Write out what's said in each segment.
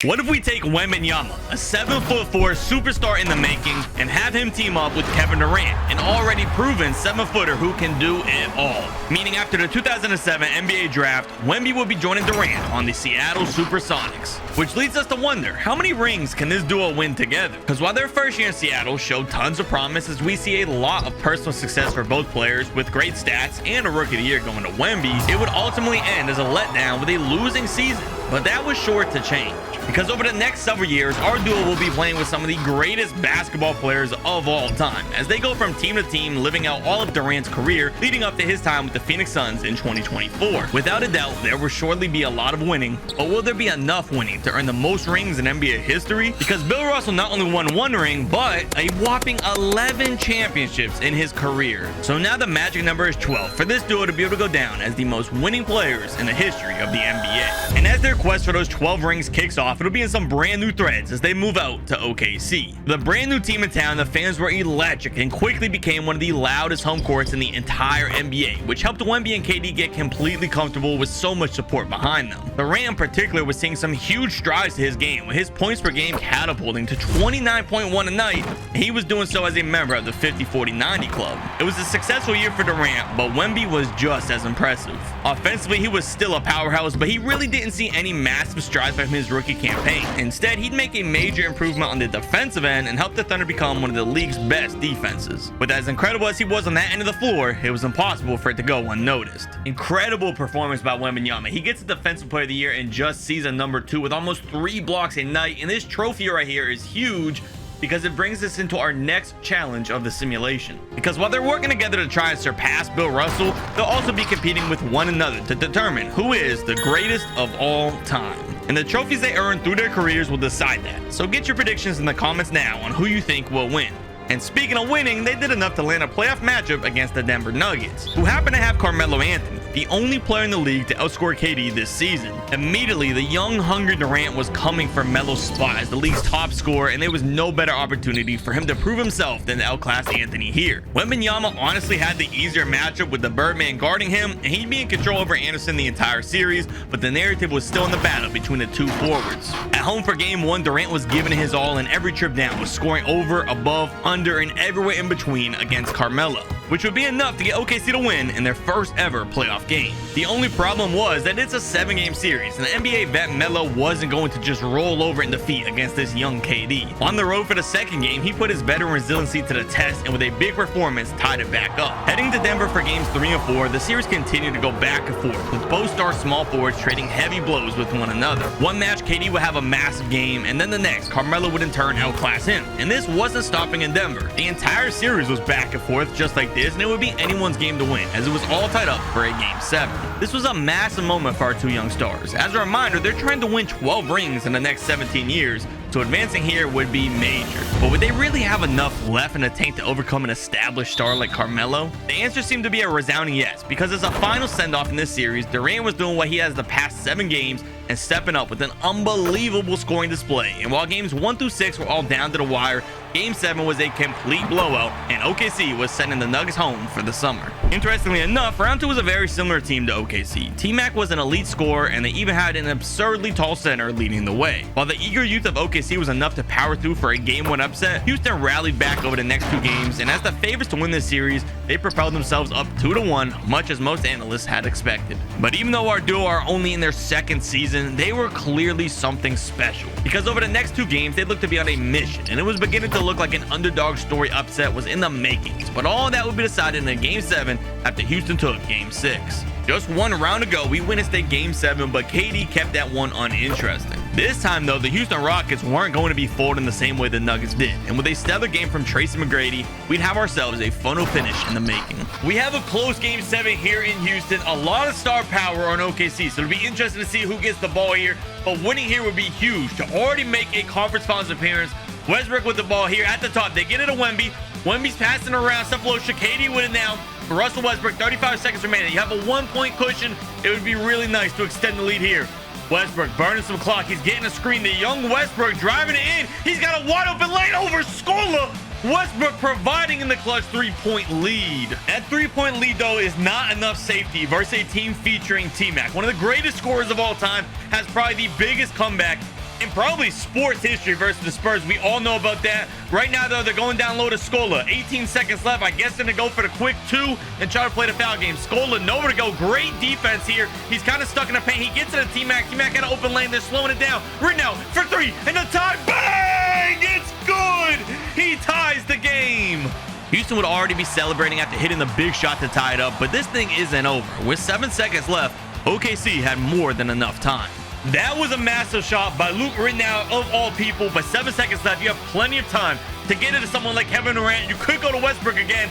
What if we take Wembanyama, a 7'4" superstar in the making, and have him team up with Kevin Durant, an already proven 7-footer who can do it all? Meaning after the 2007 NBA draft, Wemby will be joining Durant on the Seattle Supersonics. Which leads us to wonder, how many rings can this duo win together? Because while their first year in Seattle showed tons of promise, as we see a lot of personal success for both players with great stats and a Rookie of the Year going to Wemby, it would ultimately end as a letdown with a losing season. But that was sure to change, because over the next several years, our duo will be playing with some of the greatest basketball players of all time, as they go from team to team, living out all of Durant's career leading up to his time with the Phoenix Suns in 2024. Without a doubt, there will surely be a lot of winning, but will there be enough winning to earn the most rings in NBA history? Because Bill Russell not only won one ring, but a whopping 11 championships in his career. So now the magic number is 12 for this duo to be able to go down as the most winning players in the history of the NBA. And as their quest for those 12 rings kicks off, it'll be in some brand new threads as they move out to OKC. The brand new team in town, the fans were electric and quickly became one of the loudest home courts in the entire NBA, which helped Wemby and KD get completely comfortable with so much support behind them. Durant in particular was seeing some huge strides to his game, with his points per game catapulting to 29.1 a night, and he was doing so as a member of the 50-40-90 club. It was a successful year for Durant, but Wemby was just as impressive. Offensively, he was still a powerhouse, but he really didn't see any massive strides from his rookie campaign. Instead, he'd make a major improvement on the defensive end and help the Thunder become one of the league's best defenses. With as incredible as he was on that end of the floor, it was impossible for it to go unnoticed. Incredible performance by Wembanyama. He gets the Defensive Player of the Year in just season number 2 with almost 3 blocks a night, and this trophy right here is huge because it brings us into our next challenge of the simulation. Because while they're working together to try and surpass Bill Russell, they'll also be competing with one another to determine who is the greatest of all time. And the trophies they earn through their careers will decide that. So get your predictions in the comments now on who you think will win. And speaking of winning, they did enough to land a playoff matchup against the Denver Nuggets, who happen to have Carmelo Anthony, the only player in the league to outscore KD this season. Immediately, the young, hungry Durant was coming for Melo's spot as the league's top scorer, and there was no better opportunity for him to prove himself than to outclass Anthony here. Wembanyama honestly had the easier matchup with the Birdman guarding him, and he'd be in control over Anderson the entire series, but the narrative was still in the battle between the two forwards. At home for Game 1, Durant was giving his all, and every trip down was scoring over, above, under, and everywhere in between against Carmelo, which would be enough to get OKC to win in their first ever playoff game. The only problem was that it's a 7-game series, and the NBA vet Melo wasn't going to just roll over in defeat against this young KD. On the road for the second game, he put his veteran resiliency to the test, and with a big performance, tied it back up. Heading to Denver for games 3 and 4, the series continued to go back and forth, with both star small forwards trading heavy blows with one another. One match, KD would have a massive game, and then the next, Carmelo would in turn outclass him. And this wasn't stopping in Denver. The entire series was back and forth just like this, and it would be anyone's game to win, as it was all tied up for a game 7. This was a massive moment for our two young stars. As a reminder, they're trying to win 12 rings in the next 17 years, so advancing here would be major. But would they really have enough left in the tank to overcome an established star like Carmelo? The answer seemed to be a resounding yes, because as a final send-off in this series, Durant was doing what he has the past 7 games and stepping up with an unbelievable scoring display. And while games 1 through 6 were all down to the wire, Game 7 was a complete blowout, and OKC was sending the Nuggets home for the summer. Interestingly enough, round 2 was a very similar team to OKC. T-Mac was an elite scorer, and they even had an absurdly tall center leading the way. While the eager youth of OKC was enough to power through for a Game 1 upset, Houston rallied back over the next 2 games, and as the favorites to win this series, they propelled themselves up 2-1, much as most analysts had expected. But even though our duo are only in their 2nd season, they were clearly something special, because over the next 2 games, they looked to be on a mission, and it was beginning to look like an underdog story upset was in the makings. But all that would be decided in Game 7 after Houston took Game 6. Just one round ago, we witnessed a Game 7, but KD kept that one uninteresting. This time, though, the Houston Rockets weren't going to be folding the same way the Nuggets did, and with a stellar game from Tracy McGrady, we'd have ourselves a funnel finish in the making. We have a close Game 7 here in Houston, a lot of star power on OKC, so it'll be interesting to see who gets the ball here, but winning here would be huge to already make a conference finals appearance. Westbrook with the ball here at the top. They get it to Wemby. Wemby's passing around. Cephalosha. KD with it now. For Russell Westbrook, 35 seconds remaining. You have a 1-point cushion. It would be really nice to extend the lead here. Westbrook burning some clock. He's getting a screen. The young Westbrook driving it in. He's got a wide open lane over Scola. Westbrook providing in the clutch 3-point lead. That 3-point lead, though, is not enough safety versus a team featuring T-Mac. One of the greatest scorers of all time, has probably the biggest comeback in probably sports history versus the Spurs. We all know about that. Right now, though, they're going down low to Scola. 18 seconds left. I guess they're going to go for the quick 2 and try to play the foul game. Scola, nowhere to go. Great defense here. He's kind of stuck in the paint. He gets to the T-Mac. T-Mac got an open lane. They're slowing it down. Right now, for 3. And the tie. Bang! It's good! He ties the game. Houston would already be celebrating after hitting the big shot to tie it up, but this thing isn't over. With 7 seconds left, OKC had more than enough time. That was a massive shot by Luke Rittenau of all people, but 7 seconds left. You have plenty of time to get into someone like Kevin Durant. You could go to Westbrook again.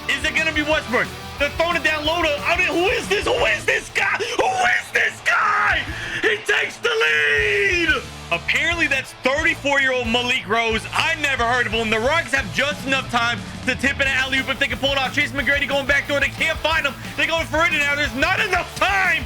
Is it going to be Westbrook? They're throwing it down low to... who is this? Who is this guy? Who is this guy? He takes the lead. Apparently, that's 34-year-old Malik Rose. I never heard of him. The Rockets have just enough time to tip in an alley-oop if they can pull it off. Chase McGrady going back door. They can't find him. They're going for it now. There's not enough time.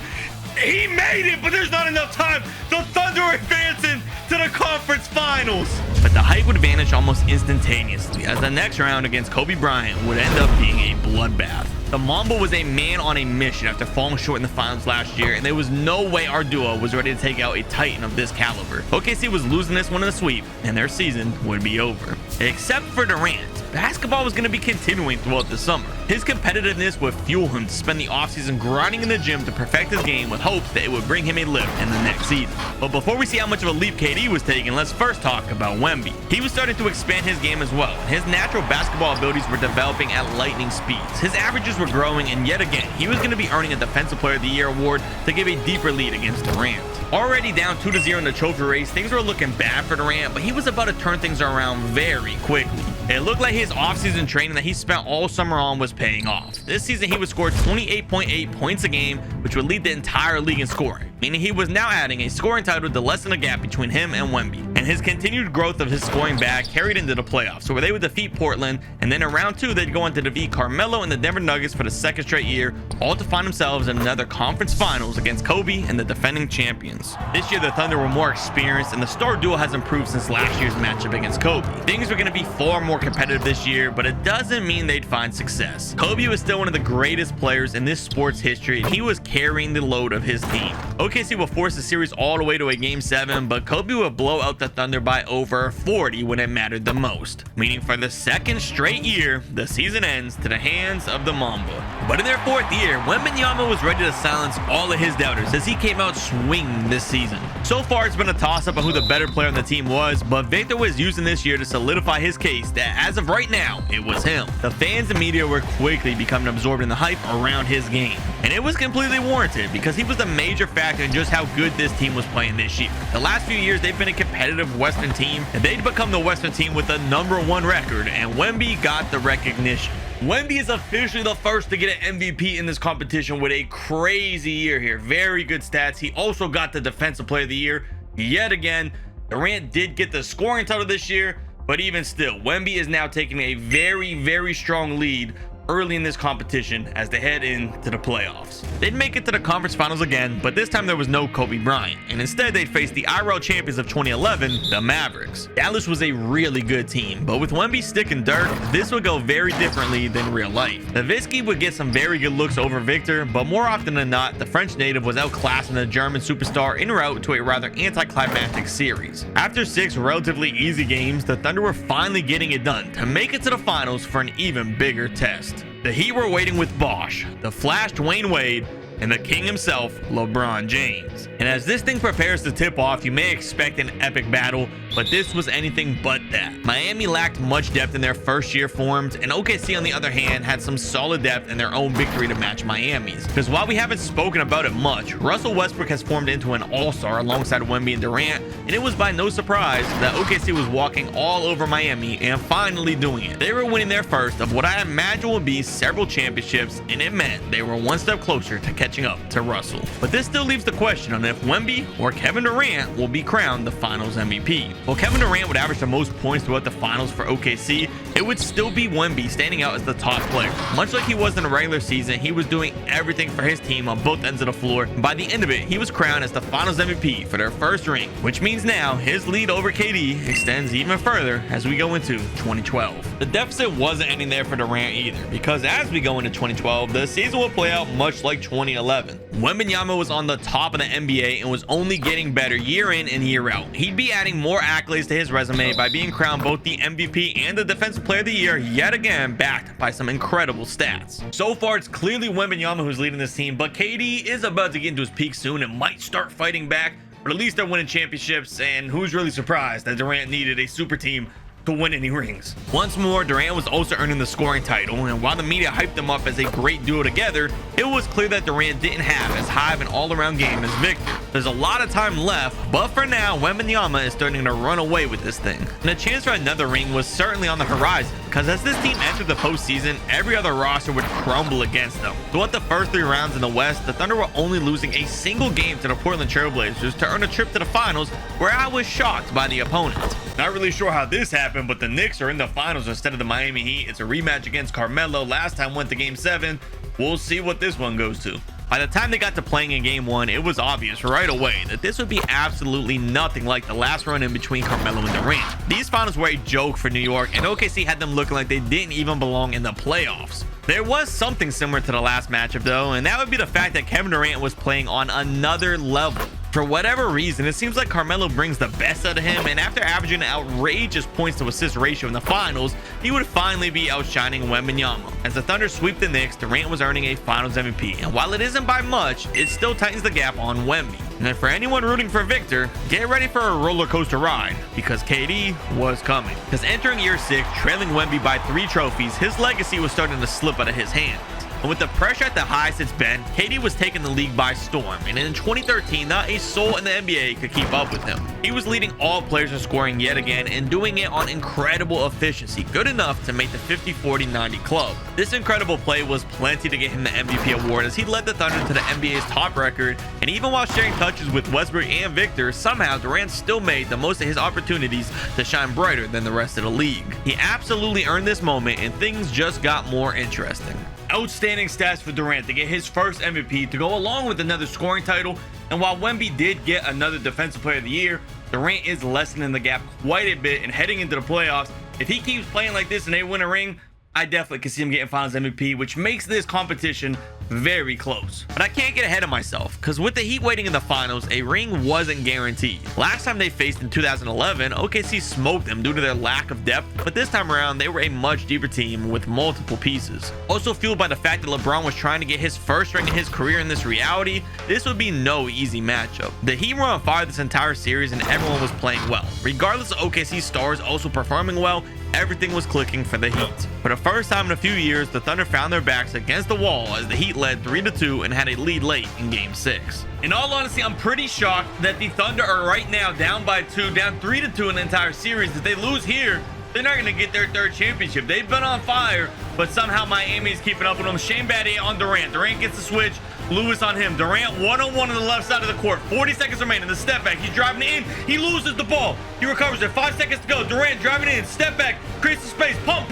He made it, but there's not enough time. The Thunder are advancing to the conference finals. But the height would vanish almost instantaneously, as the next round against Kobe Bryant would end up being a bloodbath. The Mamba was a man on a mission after falling short in the finals last year, and there was no way our duo was ready to take out a Titan of this caliber. OKC was losing this one in the sweep, and their season would be over. Except for Durant. Basketball was going to be continuing throughout the summer. His competitiveness would fuel him to spend the offseason grinding in the gym to perfect his game with hopes that it would bring him a lift in the next season. But before we see how much of a leap KD was taking, let's first talk about Wemby. He was starting to expand his game as well, and his natural basketball abilities were developing at lightning speeds. His averages were growing, and yet again, he was going to be earning a Defensive Player of the Year award to give a deeper lead against Durant. Already down 2-0 in the trophy race, things were looking bad for Durant, but he was about to turn things around very quickly. It looked like his offseason training that he spent all summer on was paying off. This season, he would score 28.8 points a game, which would lead the entire league in scoring, meaning he was now adding a scoring title to lessen the gap between him and Wemby. And his continued growth of his scoring bag carried into the playoffs, where they would defeat Portland, and then in round 2, they'd go on to defeat Carmelo and the Denver Nuggets for the second straight year, all to find themselves in another conference finals against Kobe and the defending champions. This year, the Thunder were more experienced, and the star duo has improved since last year's matchup against Kobe. Things were going to be far more competitive this year, but it doesn't mean they'd find success. Kobe was still one of the greatest players in this sport's history, and he was carrying the load of his team. OKC will force the series all the way to a Game 7, but Kobe will blow out the Thunder by over 40 when it mattered the most, meaning for the second straight year, the season ends to the hands of the Mamba. But in their 4th year, Wembanyama was ready to silence all of his doubters as he came out swinging this season. So far, it's been a toss-up on who the better player on the team was, but Victor was using this year to solidify his case that as of right now, it was him. The fans and media were quickly becoming absorbed in the hype around his game, and it was completely warranted because he was the major factor in just how good this team was playing this year. The last few years, they've been a competitive Western team, and they'd become the Western team with the #1 record, and Wemby got the recognition. Wemby is officially the first to get an MVP in this competition with a crazy year here. Very good stats. He also got the Defensive Player of the Year yet again. Durant did get the scoring title this year, but even still, Wemby is now taking a very, very strong lead early in this competition as they head into the playoffs. They'd make it to the conference finals again, but this time there was no Kobe Bryant, and instead they'd face the IRL champions of 2011, the Mavericks. Dallas was a really good team, but with Wemby, Stick, and Dirk, this would go very differently than real life. Nowitzki would get some very good looks over Victor, but more often than not, the French native was outclassing the German superstar en route to a rather anticlimactic series. After 6 relatively easy games, the Thunder were finally getting it done to make it to the finals for an even bigger test. The Heat were waiting with Bosh, the Flash Dwayne Wade, and the king himself, LeBron James. And as this thing prepares to tip off, you may expect an epic battle, but this was anything but that. Miami lacked much depth in their first year formed, and OKC on the other hand had some solid depth in their own victory to match Miami's. Because while we haven't spoken about it much, Russell Westbrook has formed into an all-star alongside Wemby and Durant, and it was by no surprise that OKC was walking all over Miami and finally doing it. They were winning their first of what I imagine will be several championships, and it meant they were one step closer to catching up to Russell. But this still leaves the question on if Wemby or Kevin Durant will be crowned the finals MVP. While Kevin Durant would average the most points throughout the finals for OKC, it would still be Wemby standing out as the top player. Much like he was in the regular season, he was doing everything for his team on both ends of the floor, and by the end of it, he was crowned as the finals MVP for their first ring, which means now his lead over KD extends even further as we go into 2012. The deficit wasn't ending there for Durant either, because as we go into 2012, the season will play out much like 2011. 2011. Wembanyama was on the top of the NBA and was only getting better year in and year out. He'd be adding more accolades to his resume by being crowned both the MVP and the Defensive Player of the Year yet again, backed by some incredible stats. So far, it's clearly Wembanyama who's leading this team, but KD is about to get into his peak soon and might start fighting back, but at least they're winning championships, and who's really surprised that Durant needed a super team to win any rings? Once more, Durant was also earning the scoring title, and while the media hyped them up as a great duo together, it was clear that Durant didn't have as high of an all-around game as Victor. There's a lot of time left, but for now, Wembanyama is starting to run away with this thing. And a chance for another ring was certainly on the horizon, because as this team entered the postseason, every other roster would crumble against them. Throughout the first 3 rounds in the West, the Thunder were only losing a single game to the Portland Trail Blazers to earn a trip to the finals, where I was shocked by the opponent. Not really sure how this happened, but the Knicks are in the finals instead of the Miami Heat. It's a rematch against Carmelo. Last time went to game 7. We'll see what this one goes to. By the time they got to playing in game 1, it was obvious right away that this would be absolutely nothing like the last run in between Carmelo and Durant. These finals were a joke for New York, and OKC had them looking like they didn't even belong in the playoffs. There was something similar to the last matchup though, and that would be the fact that Kevin Durant was playing on another level. For whatever reason, it seems like Carmelo brings the best out of him, and after averaging an outrageous points to assist ratio in the finals, he would finally be outshining Wembanyama. As the Thunder sweep the Knicks, Durant was earning a finals MVP, and while it isn't by much, it still tightens the gap on Wemby. And for anyone rooting for Victor, get ready for a roller coaster ride, because KD was coming. Because entering year 6, trailing Wemby by 3 trophies, his legacy was starting to slip out of his hands. And with the pressure at the highest it's been, KD was taking the league by storm, and in 2013, not a soul in the NBA could keep up with him. He was leading all players in scoring yet again, and doing it on incredible efficiency, good enough to make the 50-40-90 club. This incredible play was plenty to get him the MVP award, as he led the Thunder to the NBA's top record, and even while sharing touches with Westbrook and Victor, somehow Durant still made the most of his opportunities to shine brighter than the rest of the league. He absolutely earned this moment, and things just got more interesting. Outstanding stats for Durant to get his first MVP to go along with another scoring title, and while Wemby did get another Defensive Player of the Year, Durant is lessening the gap quite a bit, and heading into the playoffs, if he keeps playing like this and they win a ring, I definitely can see him getting finals MVP, which makes this competition very close. But I can't get ahead of myself, because with the Heat waiting in the finals, a ring wasn't guaranteed. Last time they faced in 2011, OKC smoked them due to their lack of depth, but this time around they were a much deeper team with multiple pieces. Also fueled by the fact that LeBron was trying to get his first ring in his career in this reality, this would be no easy matchup. The Heat were on fire this entire series, and everyone was playing well. Regardless of OKC's stars also performing well, everything was clicking for the Heat. For the first time in a few years, the Thunder found their backs against the wall as the Heat led 3-2 and had a lead late in game 6. In all honesty, I'm pretty shocked that the Thunder are right now down by 2, down 3-2 in the entire series. If they lose here, they're not going to get their 3rd championship. They've been on fire, but somehow Miami is keeping up with them. Shane Battier on Durant. Durant gets the switch. Lewis on him. Durant one-on-one on the left side of the court. 40 seconds remaining. The step back. He's driving in. He loses the ball. He recovers it. 5 seconds to go. Durant driving in. Step back. Creates the space. Pump.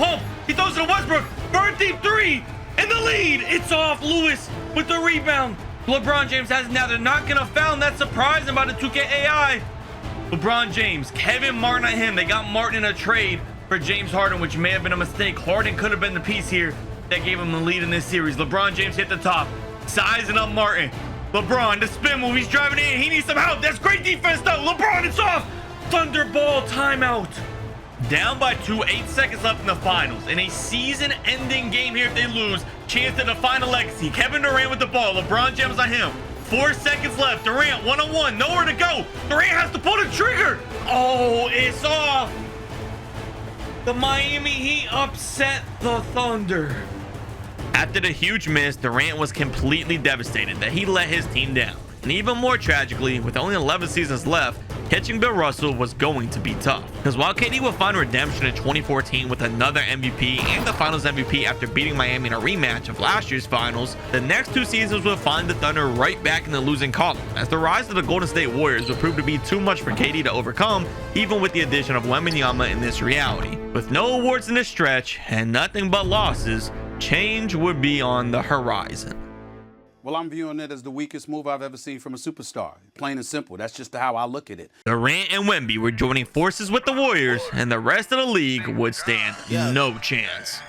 He throws it to Westbrook. Burn deep 3. And the lead. It's off. Lewis with the rebound. LeBron James has it now. They're not going to foul. That's surprising by the 2K AI. LeBron James. Kevin Martin on him. They got Martin in a trade for James Harden, which may have been a mistake. Harden could have been the piece here that gave him the lead in this series. LeBron James hit the top. Sizing up Martin. LeBron, the spin move. He's driving in. He needs some help. That's great defense, though. LeBron, it's off. Thunderball timeout. Down by 2, 8 seconds left in the finals. In a season-ending game here if they lose. Chance to define a legacy. Kevin Durant with the ball. LeBron James on him. 4 seconds left. Durant, one-on-one. Nowhere to go. Durant has to pull the trigger. Oh, it's off. The Miami Heat upset the Thunder. After the huge miss, Durant was completely devastated that he let his team down. And even more tragically, with only 11 seasons left, catching Bill Russell was going to be tough. Because while KD will find redemption in 2014 with another MVP and the Finals MVP after beating Miami in a rematch of last year's Finals, the next 2 seasons will find the Thunder right back in the losing column, as the rise of the Golden State Warriors will prove to be too much for KD to overcome, even with the addition of Wembanyama in this reality. With no awards in this stretch and nothing but losses, change would be on the horizon. Well, I'm viewing it as the weakest move I've ever seen from a superstar. Plain and simple. That's just how I look at it. Durant and Wemby were joining forces with the Warriors, and the rest of the league would stand no chance.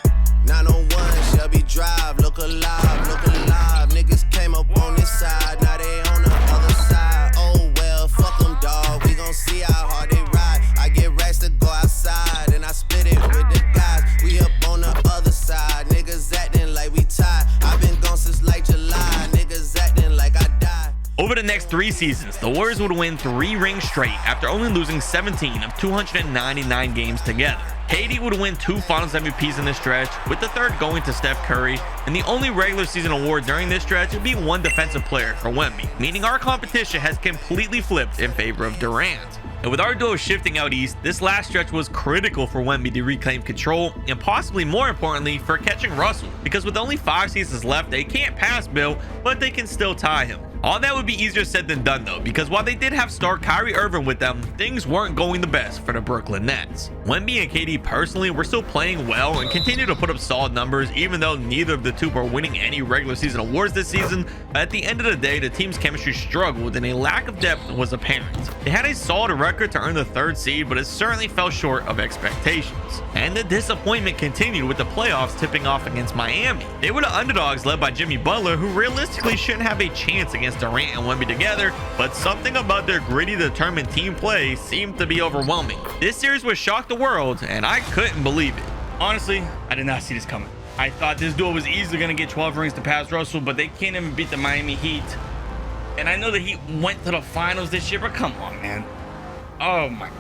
901 Shelby Drive, look alive, niggas came up on this side, now they on the other side. Oh well, fuck them, dawg. We gon' see how hard they ride. I get racks to go outside, and I split it with the guys. We up on the other side, niggas acting like we tied. I've been gone since like July, niggas acting like I died. Over the next 3 seasons, the Warriors would win 3 rings straight after only losing 17 of 299 games together. KD would win 2 Finals MVPs in this stretch, with the third going to Steph Curry, and the only regular season award during this stretch would be 1 Defensive Player for Wemby, meaning our competition has completely flipped in favor of Durant. And with our duo shifting out east, this last stretch was critical for Wemby to reclaim control, and possibly more importantly for catching Russell, because with only 5 seasons left, they can't pass Bill, but they can still tie him. All that would be easier said than done though, because while they did have star Kyrie Irving with them, things weren't going the best for the Brooklyn Nets. Wemby and KD personally were still playing well and continued to put up solid numbers, even though neither of the two were winning any regular season awards this season. At the end of the day, the team's chemistry struggled and a lack of depth was apparent. They had a solid record to earn the 3rd seed, but it certainly fell short of expectations. And the disappointment continued with the playoffs tipping off against Miami. They were the underdogs led by Jimmy Butler, who realistically shouldn't have a chance against Durant and Wemby together, but something about their gritty, determined team play seemed to be overwhelming. This series would shock the world, and I couldn't believe it. Honestly, I did not see this coming. I thought this duo was easily going to get 12 rings to pass Russell, but they can't even beat the Miami Heat. And I know the Heat went to the finals this year, but come on, man. Oh my,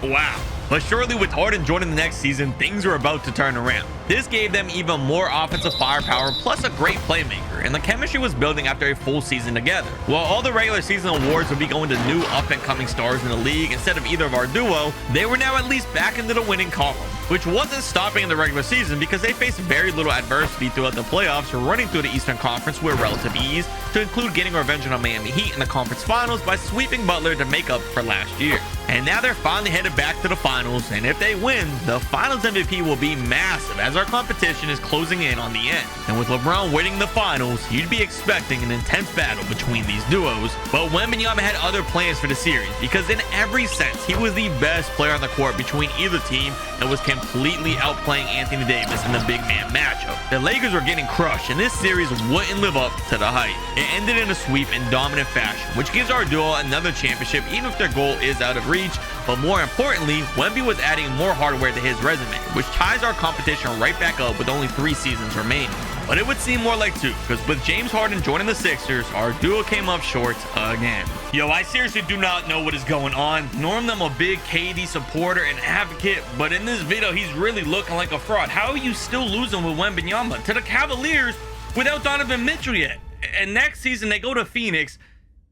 wow. But surely with Harden joining the next season, things were about to turn around. This gave them even more offensive firepower plus a great playmaker, and the chemistry was building after a full season together. While all the regular season awards would be going to new up-and-coming stars in the league instead of either of our duo, they were now at least back into the winning column, which wasn't stopping in the regular season because they faced very little adversity throughout the playoffs, running through the Eastern Conference with relative ease, to include getting revenge on the Miami Heat in the conference finals by sweeping Butler to make up for last year. And now they're finally headed back to the finals, and if they win, the finals MVP will be massive as our competition is closing in on the end. And with LeBron winning the finals, you'd be expecting an intense battle between these duos. But Wembanyama had other plans for the series, because in every sense, he was the best player on the court between either team and was completely outplaying Anthony Davis in the big man matchup. The Lakers were getting crushed, and this series wouldn't live up to the hype. It ended in a sweep in dominant fashion, which gives our duo another championship even if their goal is out of reach. But more importantly, Wemby was adding more hardware to his resume, which ties our competition right back up with only 3 seasons remaining. But it would seem more like 2, because with James Harden joining the Sixers, our duo came up short again. Yo, I seriously do not know what is going on. Normally, I'm a big KD supporter and advocate, but in this video, he's really looking like a fraud. How are you still losing with Wembanyama to the Cavaliers without Donovan Mitchell yet? And next season, they go to Phoenix,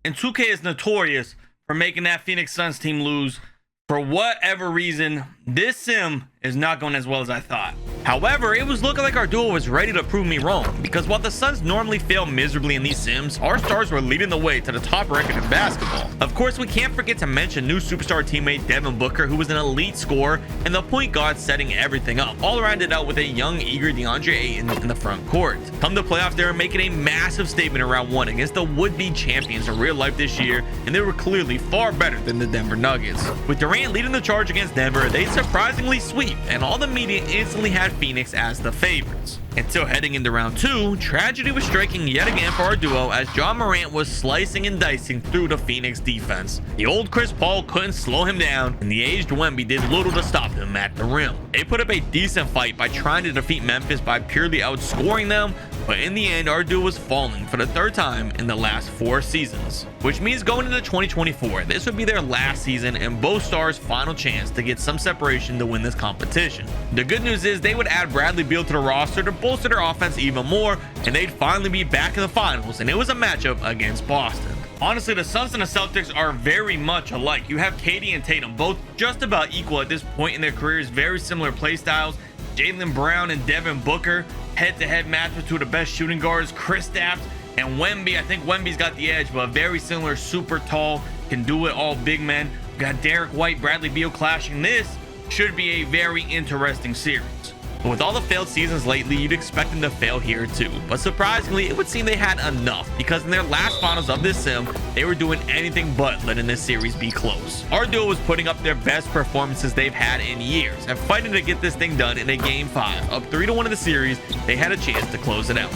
and 2K is notorious for making that Phoenix Suns team lose. For whatever reason, this sim is not going as well as I thought. However, it was looking like our duo was ready to prove me wrong, because while the Suns normally fail miserably in these sims, our stars were leading the way to the top record in basketball. Of course, we can't forget to mention new superstar teammate Devin Booker, who was an elite scorer and the point guard setting everything up, all rounded out with a young, eager DeAndre Ayton in the front court. Come the playoffs, they were making a massive statement in round 1 against the would-be champions in real life this year, and they were clearly far better than the Denver Nuggets. With Durant leading the charge against Denver, they surprisingly sweep, and all the media instantly had Phoenix as the favorites. Until heading into round 2, tragedy was striking yet again for our duo as John Morant was slicing and dicing through the Phoenix defense. The old Chris Paul couldn't slow him down, and the aged Wemby did little to stop him at the rim. They put up a decent fight by trying to defeat Memphis by purely outscoring them, but in the end, our duo was falling for the 3rd time in the last 4 seasons. Which means going into 2024, this would be their last season and both stars' final chance to get some separation to win this competition. The good news is they would add Bradley Beal to the roster to bolster their offense even more, and they'd finally be back in the finals, and it was a matchup against Boston. Honestly, the Suns and the Celtics are very much alike. You have KD and Tatum, both just about equal at this point in their careers, very similar play styles. Jaylen Brown and Devin Booker, head-to-head match with 2 of the best shooting guards, Kristaps and Wemby. I think Wemby's got the edge, but very similar, super tall, can do it all, big men. We got Derek White, Bradley Beal clashing. This should be a very interesting series. But with all the failed seasons lately, you'd expect them to fail here too. But surprisingly, it would seem they had enough, because in their last finals of this sim, they were doing anything but letting this series be close. Our duo was putting up their best performances they've had in years and fighting to get this thing done in a game 5. Up 3-1 in the series, they had a chance to close it out.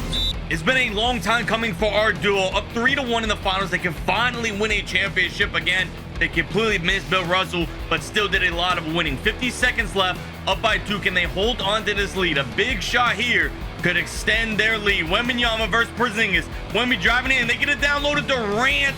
It's been a long time coming for our duo. Up 3-1 in the finals. They can finally win a championship again. They completely missed Bill Russell, but still did a lot of winning. 50 seconds left, up by 2. Can they hold on to this lead? A big shot here could extend their lead. Wembanyama versus Porzingis. Wemby driving in. They get it down low to Durant,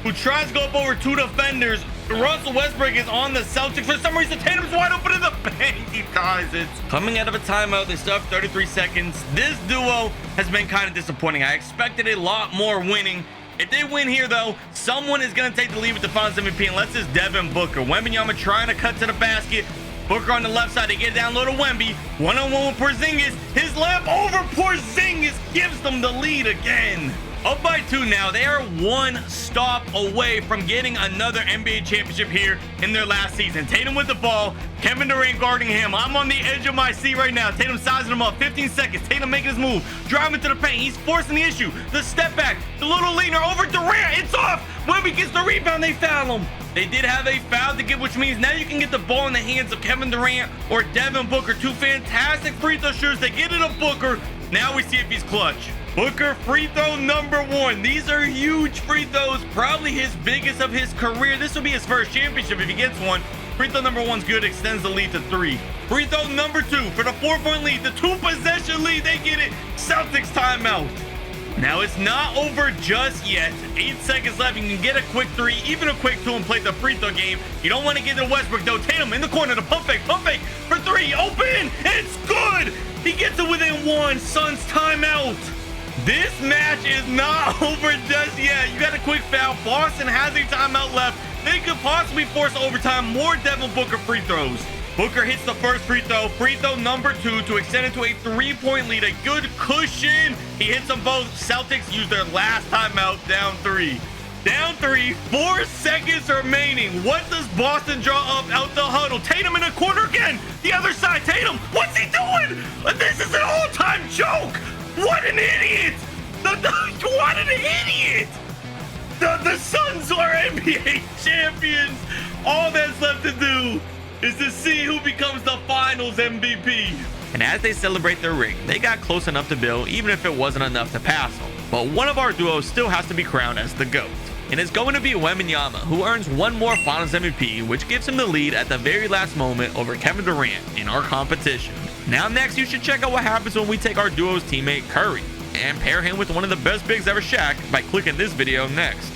who tries to go up over 2 defenders. Russell Westbrook is on the Celtics. For some reason, Tatum's wide open in the paint. He ties it. Coming out of a timeout, they still have 33 seconds. This duo has been kind of disappointing. I expected a lot more winning. If they win here, though, someone is going to take the lead with the Finals MVP, unless it's Devin Booker. Wembanyama trying to cut to the basket. Booker on the left side. They get it down low to Wemby. One-on-one with Porzingis. His layup over Porzingis gives them the lead again. Up by 2 now. They are 1 stop away from getting another NBA championship here in their last season. Tatum with the ball. Kevin Durant guarding him. I'm on the edge of my seat right now. Tatum sizing him up. 15 seconds. Tatum making his move. Driving to the paint. He's forcing the issue. The step back. The little leaner over Durant. It's off. Wemby gets the rebound. They foul him. They did have a foul to give, which means now you can get the ball in the hands of Kevin Durant or Devin Booker. 2 fantastic free throw shooters. They get it to Booker. Now we see if he's clutch. Booker free throw number 1. These are huge free throws, probably his biggest of his career. This will be his first championship if he gets one. Free throw number 1's good, extends the lead to 3. Free throw number 2 for the 4-point lead, the 2-possession lead. They get it. Celtics timeout. Now it's not over just yet. 8 seconds left. You can get a quick 3, even a quick 2, and play the free throw game. You don't want to get to Westbrook though. Tatum in the corner, the pump fake for 3. Open. It's good. He gets it within 1. Suns timeout. This match is not over just yet. You got a quick foul. Boston has a timeout left. They could possibly force overtime. More Devin Booker free throws. Booker hits the first free throw. Free throw number 2 to extend it to a 3-point lead. A good cushion. He hits them both. Celtics use their last timeout. Down 3. Down 3. 4 seconds remaining. What does Boston draw up out the huddle? Tatum in the corner again. The other side. Tatum. What's he doing? This is an all-time joke. What an idiot! What an idiot! The Suns are NBA champions. All that's left to do is to see who becomes the Finals MVP. And as they celebrate their ring, they got close enough to Bill, even if it wasn't enough to pass him. But one of our duos still has to be crowned as the GOAT. And it's going to be Wembanyama, who earns 1 more Finals MVP, which gives him the lead at the very last moment over Kevin Durant in our competition. Now next, you should check out what happens when we take our duo's teammate Curry and pair him with one of the best bigs ever, Shaq, by clicking this video next.